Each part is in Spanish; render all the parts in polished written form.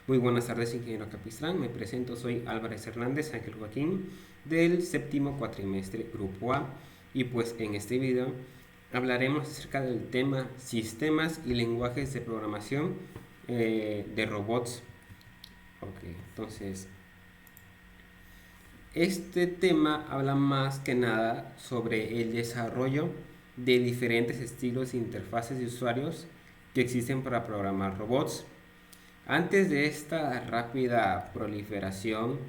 Muy buenas tardes, ingeniero Capistrán. Me presento, soy Álvarez Hernández Ángel Joaquín del séptimo cuatrimestre Grupo A. Y pues en este video hablaremos acerca del tema sistemas y lenguajes de programación de robots. Ok, entonces este tema habla más que nada sobre el desarrollo de diferentes estilos de interfaces de usuarios que existen para programar robots. Antes de esta rápida proliferación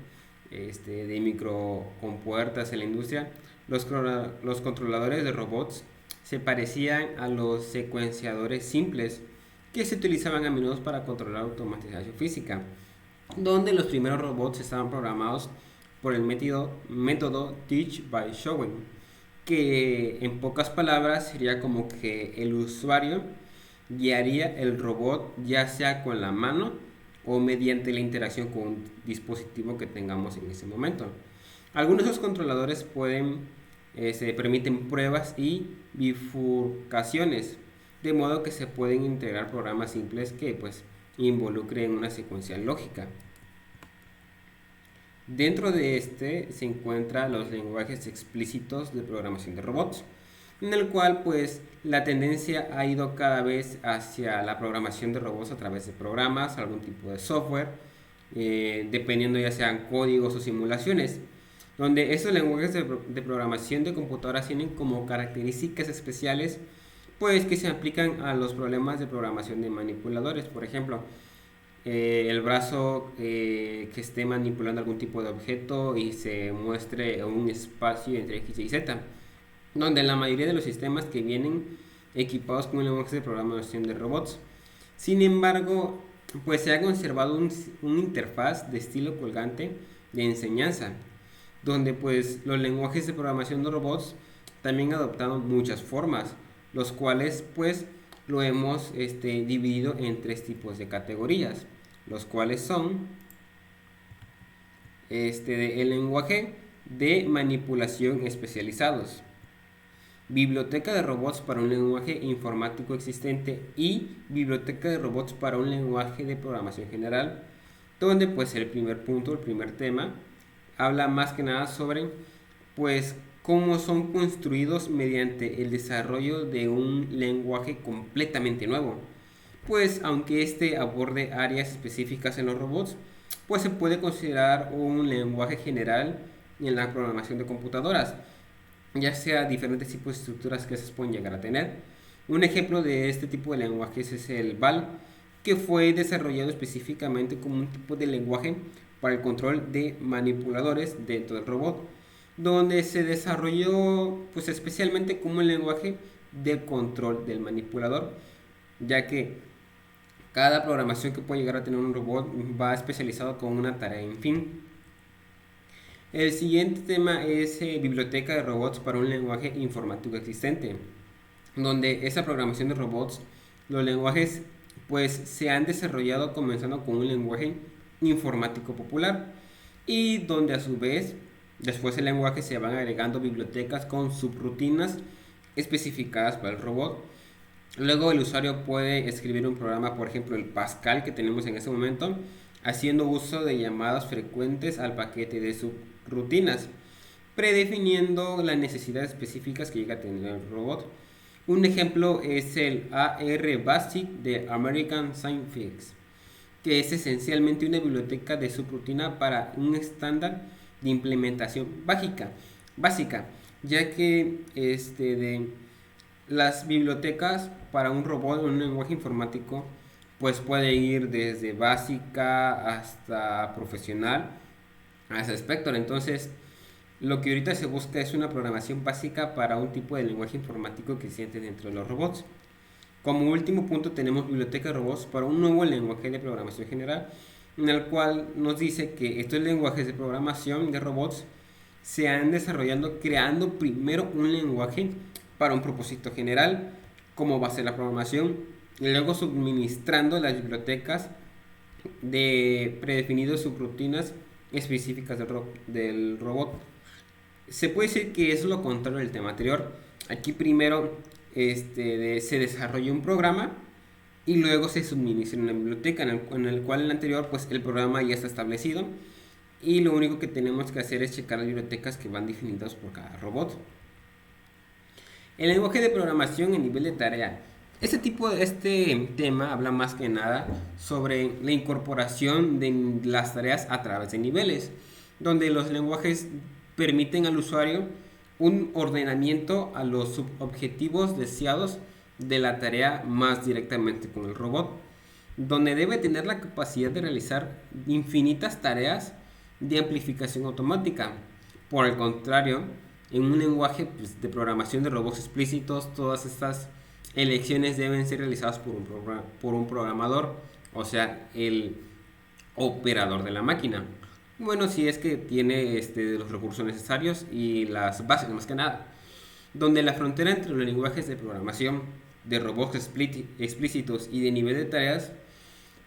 de microcompuertas en la industria, los controladores de robots se parecían a los secuenciadores simples que se utilizaban a menudo para controlar automatización física, donde los primeros robots estaban programados por el método Teach by Showing, que en pocas palabras sería como que el usuario guiaría el robot ya sea con la mano o mediante la interacción con un dispositivo que tengamos en ese momento. Algunos de esos controladores se permiten pruebas y bifurcaciones, de modo que se pueden integrar programas simples que pues involucren una secuencia lógica. Dentro de este se encuentran los lenguajes explícitos de programación de robots, en el cual pues la tendencia ha ido cada vez hacia la programación de robots a través de programas, algún tipo de software, dependiendo ya sean códigos o simulaciones, donde esos lenguajes de programación de computadoras tienen como características especiales pues que se aplican a los problemas de programación de manipuladores. Por ejemplo, el brazo que esté manipulando algún tipo de objeto y se muestre un espacio entre X y Z, donde la mayoría de los sistemas que vienen equipados con un lenguaje de programación de robots. Sin embargo, pues se ha conservado un interfaz de estilo colgante de enseñanza, donde pues los lenguajes de programación de robots también adoptaron muchas formas, los cuales pues lo hemos dividido en tres tipos de categorías, los cuales son el lenguaje de manipulación especializados, biblioteca de robots para un lenguaje informático existente y biblioteca de robots para un lenguaje de programación general, donde pues el primer punto, el primer tema, habla más que nada sobre pues cómo son construidos mediante el desarrollo de un lenguaje completamente nuevo. Pues aunque este aborde áreas específicas en los robots, pues se puede considerar un lenguaje general en la programación de computadoras, ya sea diferentes tipos de estructuras que se pueden llegar a tener. Un ejemplo de este tipo de lenguajes es el BAL, que fue desarrollado específicamente como un tipo de lenguaje para el control de manipuladores dentro del robot, donde se desarrolló pues especialmente como un lenguaje de control del manipulador, ya que cada programación que puede llegar a tener un robot va especializado con una tarea en fin. El siguiente tema es biblioteca de robots para un lenguaje informático existente, donde esa programación de robots, los lenguajes pues se han desarrollado comenzando con un lenguaje informático popular y donde a su vez después el lenguaje se van agregando bibliotecas con subrutinas especificadas para el robot. Luego el usuario puede escribir un programa, por ejemplo el Pascal que tenemos en este momento, haciendo uso de llamadas frecuentes al paquete de subrutinas, predefiniendo las necesidades específicas que llega a tener el robot. Un ejemplo es el AR Basic de American Scientific, que es esencialmente una biblioteca de subrutina para un estándar de implementación básica, ya que de las bibliotecas para un robot en un lenguaje informático pues puede ir desde básica hasta profesional hasta Spectre. Entonces lo que ahorita se busca es una programación básica para un tipo de lenguaje informático que existe dentro de los robots. Como último punto tenemos biblioteca de robots para un nuevo lenguaje de programación general, en el cual nos dice que estos lenguajes de programación de robots se han desarrollado creando primero un lenguaje para un propósito general como base de la programación y luego suministrando las bibliotecas de predefinidos subrutinas específicas del robot. Se puede decir que es lo contrario del tema anterior. Aquí primero se desarrolla un programa y luego se suministra en una biblioteca en el cual en el anterior pues el programa ya está establecido y lo único que tenemos que hacer es checar las bibliotecas que van definidas por cada robot. El lenguaje de programación en nivel de tarea. Este tema habla más que nada sobre la incorporación de las tareas a través de niveles, donde los lenguajes permiten al usuario un ordenamiento a los subobjetivos deseados de la tarea más directamente con el robot, donde debe tener la capacidad de realizar infinitas tareas de amplificación automática. Por el contrario, en un lenguaje pues, de programación de robots explícitos, todas estas elecciones deben ser realizadas por un programador, o sea, el operador de la máquina. Bueno, si es que tiene los recursos necesarios y las bases, más que nada. Donde la frontera entre los lenguajes de programación de robots explícitos y de nivel de tareas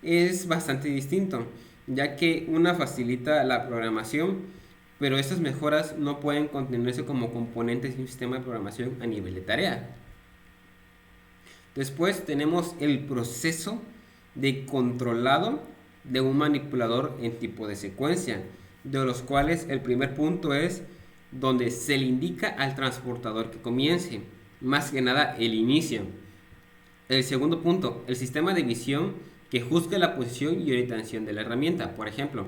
es bastante distinto, ya que una facilita la programación, pero estas mejoras no pueden contenerse como componentes de un sistema de programación a nivel de tarea. Después tenemos el proceso de controlado de un manipulador en tipo de secuencia, de los cuales el primer punto es donde se le indica al transportador que comience, más que nada el inicio. El segundo punto, el sistema de visión que juzgue la posición y orientación de la herramienta. Por ejemplo,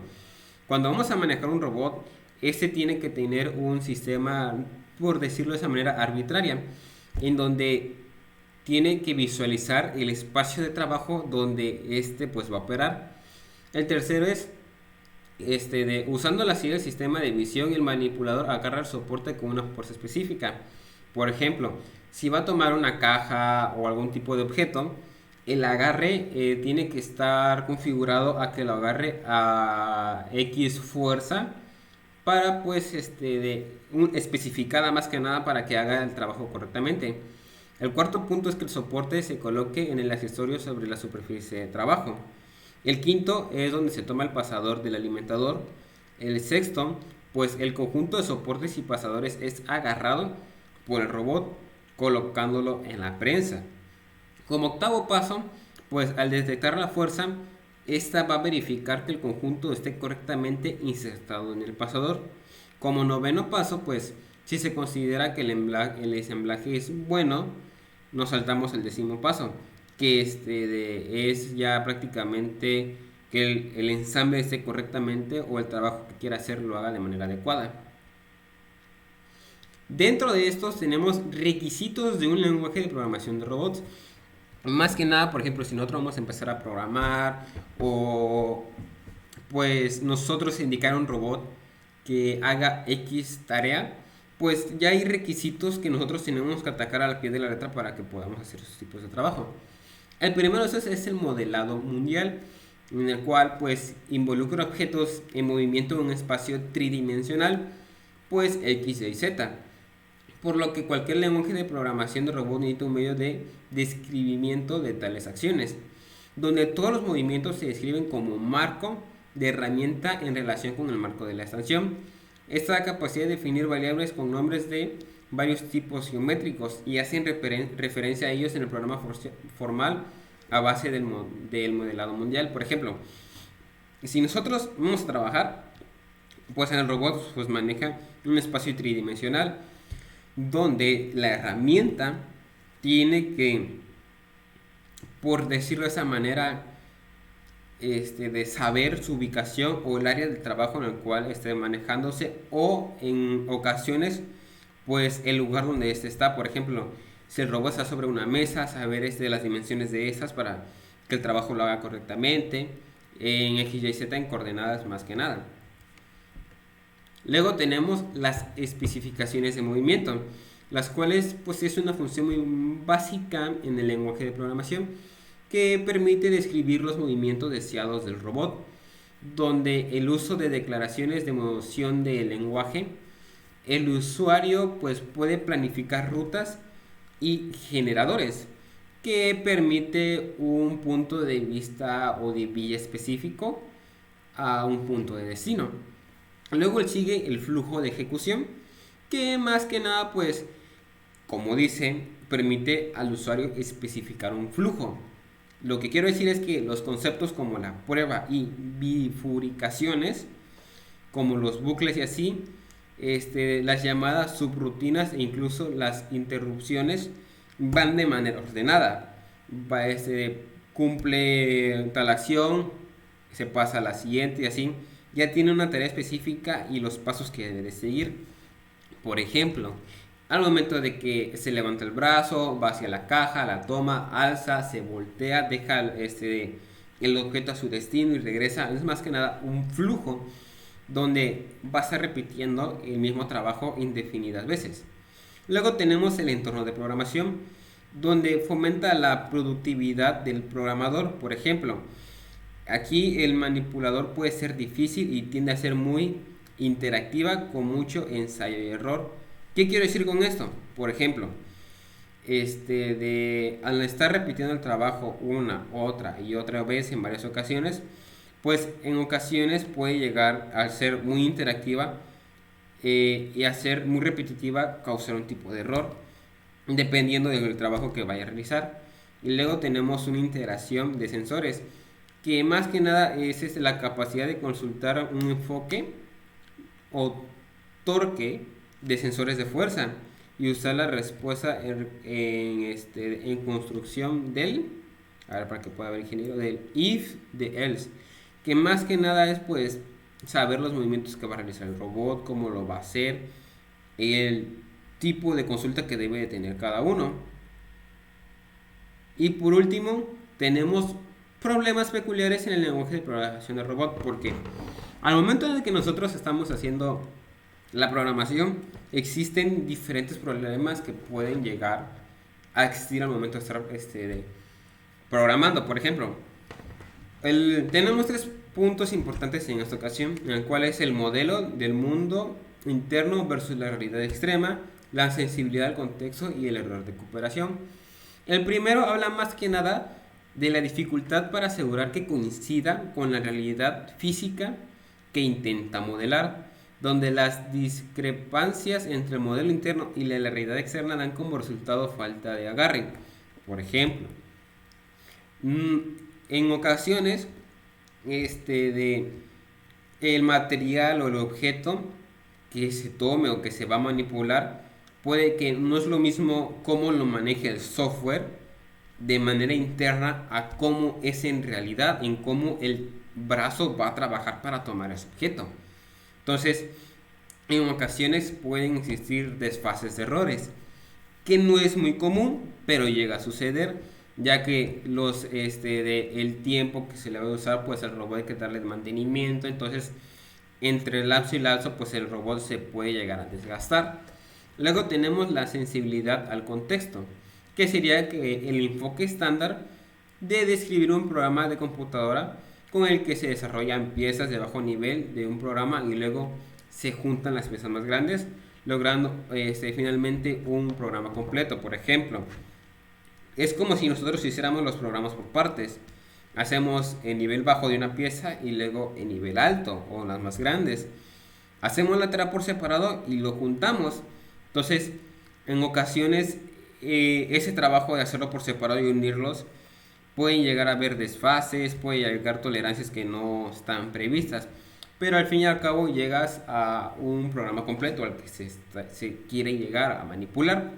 cuando vamos a manejar un robot, este tiene que tener un sistema, por decirlo de esa manera, arbitraria, en donde tiene que visualizar el espacio de trabajo donde pues va a operar. El tercero es usando la silla del sistema de visión, el manipulador agarra el soporte con una fuerza específica. Por ejemplo, si va a tomar una caja o algún tipo de objeto, el agarre tiene que estar configurado a que lo agarre a X fuerza para pues especificada más que nada para que haga el trabajo correctamente. El cuarto punto es que el soporte se coloque en el accesorio sobre la superficie de trabajo. El quinto es donde se toma el pasador del alimentador. El sexto, pues el conjunto de soportes y pasadores es agarrado por el robot colocándolo en la prensa. Como octavo paso, pues al detectar la fuerza, esta va a verificar que el conjunto esté correctamente insertado en el pasador. Como noveno paso, pues si se considera que el ensamblaje es bueno, nos saltamos el décimo paso, que es ya prácticamente que el ensamble esté correctamente o el trabajo que quiera hacer lo haga de manera adecuada. Dentro de estos tenemos requisitos de un lenguaje de programación de robots. Más que nada, por ejemplo, si nosotros vamos a empezar a programar o pues nosotros indicar a un robot que haga X tarea, pues ya hay requisitos que nosotros tenemos que atacar al pie de la letra para que podamos hacer esos tipos de trabajo. El primero de esos es el modelado mundial, en el cual pues involucra objetos en movimiento en un espacio tridimensional, pues X, Y, Z. Por lo que cualquier lenguaje de programación de robot necesita un medio de describimiento de tales acciones, donde todos los movimientos se describen como marco de herramienta en relación con el marco de la estación. Esta da capacidad de definir variables con nombres de varios tipos geométricos y hacen referencia a ellos en el programa formal a base del modelado mundial. Por ejemplo, si nosotros vamos a trabajar, pues en el robot pues maneja un espacio tridimensional donde la herramienta tiene que, por decirlo de esa manera, de saber su ubicación o el área de trabajo en el cual esté manejándose, o en ocasiones pues el lugar donde está. Por ejemplo, si el robot está sobre una mesa, saber las dimensiones de esas para que el trabajo lo haga correctamente en X, Y, Z en coordenadas más que nada. Luego tenemos las especificaciones de movimiento, las cuales pues es una función muy básica en el lenguaje de programación que permite describir los movimientos deseados del robot, donde el uso de declaraciones de moción del lenguaje, el usuario pues puede planificar rutas y generadores que permite un punto de vista o de vía específico a un punto de destino. Luego sigue el flujo de ejecución, que más que nada pues como dice permite al usuario especificar un flujo. Lo que quiero decir es que los conceptos como la prueba y bifurcaciones, como los bucles y así, las llamadas subrutinas e incluso las interrupciones van de manera ordenada. Va, cumple tal acción, se pasa a la siguiente y así. Ya tiene una tarea específica y los pasos que debe de seguir. Por ejemplo, al momento de que se levanta el brazo, va hacia la caja, la toma, alza, se voltea, deja el objeto a su destino y regresa. Es más que nada un flujo donde va a estar repitiendo el mismo trabajo indefinidas veces. Luego tenemos el entorno de programación, donde fomenta la productividad del programador. Por ejemplo, aquí el manipulador puede ser difícil y tiende a ser muy interactiva con mucho ensayo y error. ¿Qué quiero decir con esto? Por ejemplo, al estar repitiendo el trabajo una, otra y otra vez en varias ocasiones, pues en ocasiones puede llegar a ser muy interactiva y a ser muy repetitiva, causar un tipo de error, dependiendo del trabajo que vaya a realizar. Y luego tenemos una integración de sensores, que más que nada es la capacidad de consultar un enfoque o torque de sensores de fuerza y usar la respuesta en construcción del, a ver para que pueda ver ingeniero, del if, de else, que más que nada es pues saber los movimientos que va a realizar el robot, cómo lo va a hacer, el tipo de consulta que debe de tener cada uno. Y por último, tenemos problemas peculiares en el lenguaje de programación de robot, porque al momento en el que nosotros estamos haciendo la programación, existen diferentes problemas que pueden llegar a existir al momento de estar programando. Por ejemplo, tenemos tres puntos importantes en esta ocasión, en el cual es el modelo del mundo interno versus la realidad extrema, la sensibilidad al contexto y el error de recuperación. El primero habla más que nada de la dificultad para asegurar que coincida con la realidad física que intenta modelar, donde las discrepancias entre el modelo interno y la realidad externa dan como resultado falta de agarre. Por ejemplo, en ocasiones el material o el objeto que se tome o que se va a manipular puede que no es lo mismo cómo lo maneja el software de manera interna a cómo es en realidad, en cómo el brazo va a trabajar para tomar ese objeto. Entonces, en ocasiones pueden existir desfases de errores, que no es muy común, pero llega a suceder, ya que el tiempo que se le va a usar, pues el robot hay que darle mantenimiento, entonces entre lapso y lapso, pues el robot se puede llegar a desgastar. Luego tenemos la sensibilidad al contexto, que sería que el enfoque estándar de describir un programa de computadora con el que se desarrollan piezas de bajo nivel de un programa y luego se juntan las piezas más grandes, logrando finalmente un programa completo. Por ejemplo, es como si nosotros hiciéramos los programas por partes. Hacemos el nivel bajo de una pieza y luego el nivel alto o las más grandes. Hacemos la tarea por separado y lo juntamos. Entonces, en ocasiones, ese trabajo de hacerlo por separado y unirlos pueden llegar a haber desfases, puede llegar tolerancias que no están previstas. Pero al fin y al cabo llegas a un programa completo al que se quiere llegar a manipular.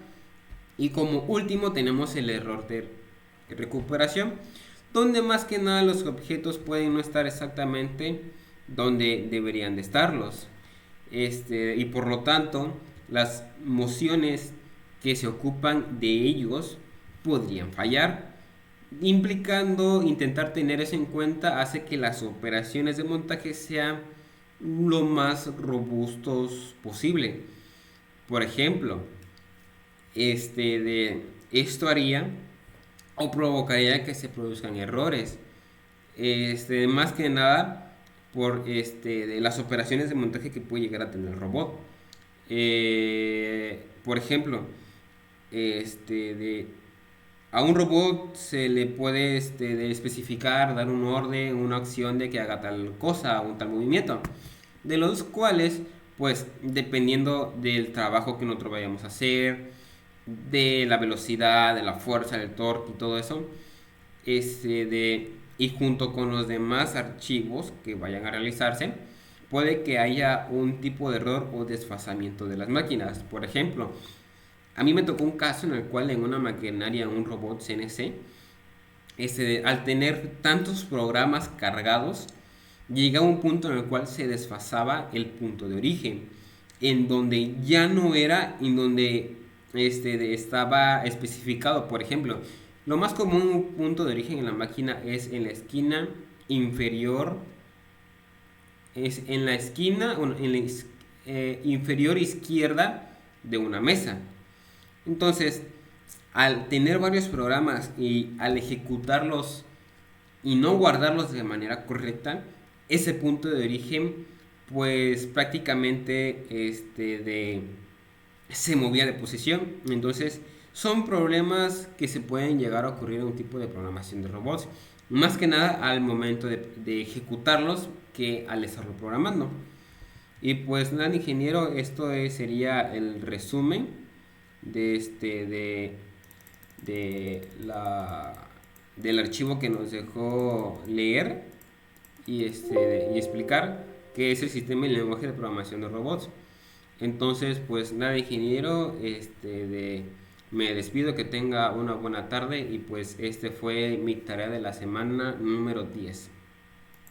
Y como último tenemos el error de recuperación, donde más que nada los objetos pueden no estar exactamente donde deberían de estarlos. Y por lo tanto, las mociones que se ocupan de ellos podrían fallar, implicando intentar tener eso en cuenta hace que las operaciones de montaje sean lo más robustos posible. Por ejemplo, esto haría o provocaría que se produzcan errores, más que nada por de las operaciones de montaje que puede llegar a tener el robot. Por ejemplo, a un robot se le puede especificar, dar un orden, una acción de que haga tal cosa, un tal movimiento, de los cuales, pues, dependiendo del trabajo que nosotros vayamos a hacer, de la velocidad, de la fuerza, del torque y todo eso, y junto con los demás archivos que vayan a realizarse, puede que haya un tipo de error o desfasamiento de las máquinas. Por ejemplo, a mí me tocó un caso en el cual en una maquinaria, un robot CNC, al tener tantos programas cargados, llega un punto en el cual se desfasaba el punto de origen, en donde ya no era, en donde estaba especificado. Por ejemplo, lo más común, un punto de origen en la máquina es en la esquina inferior, es en la esquina, en la inferior izquierda de una mesa. Entonces, al tener varios programas y al ejecutarlos y no guardarlos de manera correcta, ese punto de origen pues prácticamente se movía de posición. Entonces son problemas que se pueden llegar a ocurrir en un tipo de programación de robots, más que nada al momento de ejecutarlos que al estarlo programando. Y pues nada, ingeniero, esto sería el resumen de de la del archivo que nos dejó leer y explicar qué es el sistema y lenguaje de programación de robots. Entonces, pues nada, ingeniero, me despido, que tenga una buena tarde y pues este fue mi tarea de la semana número 10.